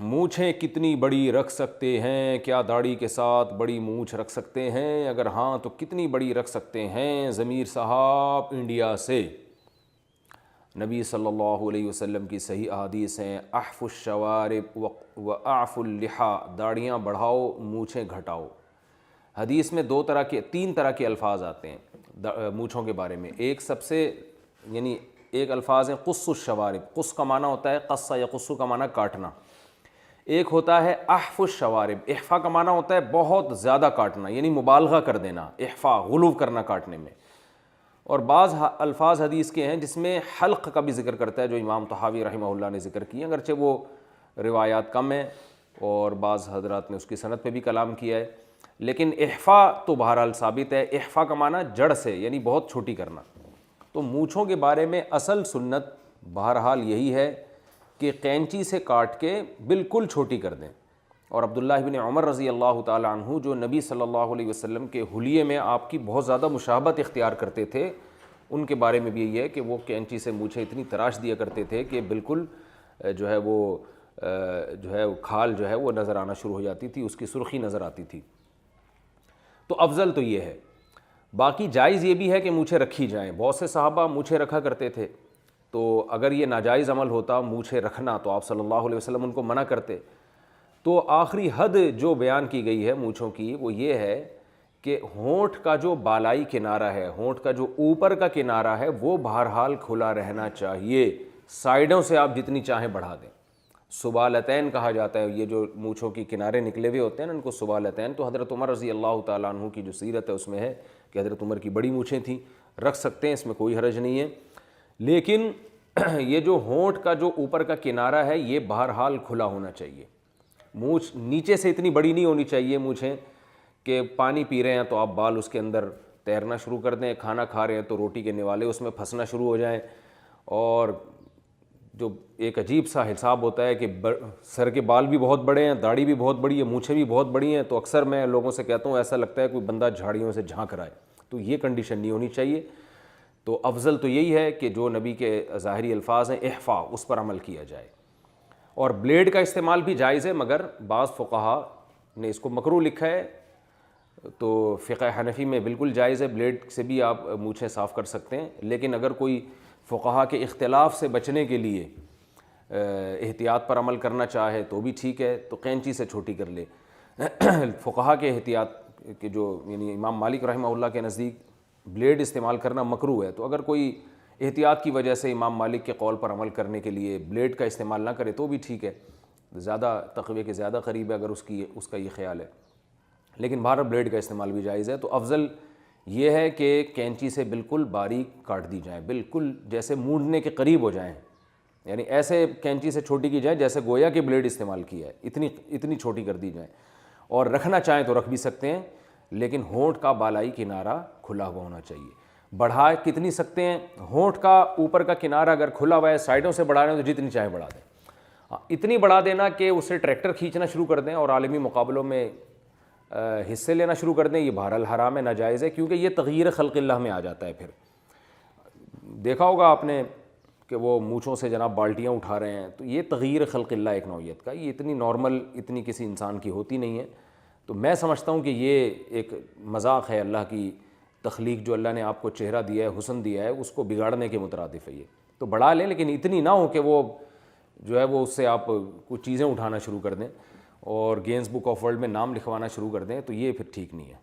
مونچھیں کتنی بڑی رکھ سکتے ہیں؟ کیا داڑھی کے ساتھ بڑی مونچھ رکھ سکتے ہیں؟ اگر ہاں تو کتنی بڑی رکھ سکتے ہیں؟ ضمیر صاحب انڈیا سے۔ نبی صلی اللہ علیہ وسلم کی صحیح احادیث ہیں، احف الشوارب و اعف اللحا، داڑیاں بڑھاؤ مونچھیں گھٹاؤ۔ حدیث میں تین طرح کے الفاظ آتے ہیں مونچھوں کے بارے میں۔ ایک سب سے ایک الفاظ ہے قص الشوارب، قص کا معنی ہوتا ہے قص یا قصو کا معنی کاٹنا۔ ایک ہوتا ہے احف الشوارب، احفا کا معنی ہوتا ہے بہت زیادہ کاٹنا، یعنی مبالغہ کر دینا، احفا غلو کرنا کاٹنے میں۔ اور بعض الفاظ حدیث کے ہیں جس میں حلق کا بھی ذکر کرتا ہے، جو امام طحاوی رحمہ اللہ نے ذکر کی، اگرچہ وہ روایات کم ہیں اور بعض حضرات نے اس کی سند پہ بھی کلام کیا ہے، لیکن احفا تو بہرحال ثابت ہے۔ احفا کا معنی جڑ سے، یعنی بہت چھوٹی کرنا۔ تو مونچھوں کے بارے میں اصل سنت بہرحال یہی ہے کہ قینچی سے کاٹ کے بالکل چھوٹی کر دیں۔ اور عبداللہ بن عمر رضی اللہ تعالی عنہ جو نبی صلی اللہ علیہ وسلم کے حلیے میں آپ کی بہت زیادہ مشابہت اختیار کرتے تھے، ان کے بارے میں بھی یہی ہے کہ وہ قینچی سے مونچھیں اتنی تراش دیا کرتے تھے کہ بالکل وہ کھال وہ نظر آنا شروع ہو جاتی تھی، اس کی سرخی نظر آتی تھی۔ تو افضل تو یہ ہے۔ باقی جائز یہ بھی ہے کہ مونچھیں رکھی جائیں، بہت سے صحابہ مونچھیں رکھا کرتے تھے، تو اگر یہ ناجائز عمل ہوتا مونچھیں رکھنا تو آپ صلی اللہ علیہ وسلم ان کو منع کرتے۔ تو آخری حد جو بیان کی گئی ہے مونچھوں کی وہ یہ ہے کہ ہونٹ کا جو بالائی کنارہ ہے، ہونٹ کا جو اوپر کا کنارہ ہے، وہ بہرحال کھلا رہنا چاہیے، سائیڈوں سے آپ جتنی چاہیں بڑھا دیں۔ سبالتین کہا جاتا ہے، یہ جو مونچھوں کی کنارے نکلے ہوئے ہوتے ہیں نا ان کو سبالتین۔ تو حضرت عمر رضی اللہ تعالیٰ عنہ کی جو سیرت ہے اس میں ہے کہ حضرت عمر کی بڑی مونچھیں تھیں، رکھ سکتے ہیں، اس میں کوئی حرج نہیں ہے، لیکن یہ جو ہونٹ کا جو اوپر کا کنارہ ہے یہ بہرحال کھلا ہونا چاہیے۔ مونچھ نیچے سے اتنی بڑی نہیں ہونی چاہیے مونچھیں کہ پانی پی رہے ہیں تو آپ بال اس کے اندر تیرنا شروع کر دیں، کھانا کھا رہے ہیں تو روٹی کے نوالے اس میں پھنسنا شروع ہو جائیں، اور جو ایک عجیب سا حساب ہوتا ہے کہ سر کے بال بھی بہت بڑے ہیں، داڑھی بھی بہت بڑی ہے، مونچھیں بھی بہت بڑی ہیں، تو اکثر میں لوگوں سے کہتا ہوں ایسا لگتا ہے کوئی بندہ جھاڑیوں سے جھانک رہا ہے، تو یہ کنڈیشن نہیں ہونی چاہیے۔ تو افضل تو یہی ہے کہ جو نبی کے ظاہری الفاظ ہیں احفا، اس پر عمل کیا جائے۔ اور بلیڈ کا استعمال بھی جائز ہے، مگر بعض فقہا نے اس کو مکروہ لکھا ہے، تو فقہ حنفی میں بالکل جائز ہے، بلیڈ سے بھی آپ مونچھیں صاف کر سکتے ہیں، لیکن اگر کوئی فقہا کے اختلاف سے بچنے کے لیے احتیاط پر عمل کرنا چاہے تو بھی ٹھیک ہے، تو قینچی سے چھوٹی کر لے۔ فقہا کے احتیاط کے جو امام مالک رحمہ اللہ کے نزدیک بلیڈ استعمال کرنا مکروہ ہے، تو اگر کوئی احتیاط کی وجہ سے امام مالک کے قول پر عمل کرنے کے لیے بلیڈ کا استعمال نہ کرے تو بھی ٹھیک ہے، زیادہ تقوی کے زیادہ قریب ہے اگر اس کا یہ خیال ہے، لیکن بہرحال بلیڈ کا استعمال بھی جائز ہے۔ تو افضل یہ ہے کہ کینچی سے بالکل باریک کاٹ دی جائیں، بالکل جیسے مونڈنے کے قریب ہو جائیں، یعنی ایسے کینچی سے چھوٹی کی جائے جیسے گویا کہ بلیڈ استعمال کیا ہے، اتنی چھوٹی کر دی جائیں۔ اور رکھنا چاہیں تو رکھ بھی سکتے ہیں، لیکن ہونٹ کا بالائی کنارہ کھلا ہوا ہونا چاہیے۔ بڑھا کتنی سکتے ہیں؟ ہونٹ کا اوپر کا کنارہ اگر کھلا ہوا ہے، سائڈوں سے بڑھا رہے ہیں تو جتنی چاہیں بڑھا دیں، اتنی بڑھا دینا کہ اسے ٹریکٹر کھینچنا شروع کر دیں اور عالمی مقابلوں میں حصے لینا شروع کر دیں، یہ بہرحال حرام ہے، ناجائز ہے، کیونکہ یہ تغییر خلق اللہ میں آ جاتا ہے۔ پھر دیکھا ہوگا آپ نے کہ وہ مونچھوں سے جناب بالٹیاں اٹھا رہے ہیں، تو یہ تغییر خلق اللہ ایک نوعیت کا، یہ اتنی نارمل اتنی کسی انسان کی ہوتی نہیں ہے۔ تو میں سمجھتا ہوں کہ یہ ایک مذاق ہے، اللہ کی تخلیق جو اللہ نے آپ کو چہرہ دیا ہے، حسن دیا ہے، اس کو بگاڑنے کے مترادف ہے یہ۔ تو بڑھا لیں، لیکن اتنی نہ ہو کہ وہ اس سے آپ کچھ چیزیں اٹھانا شروع کر دیں اور گینز بک آف ورلڈ میں نام لکھوانا شروع کر دیں، تو یہ پھر ٹھیک نہیں ہے۔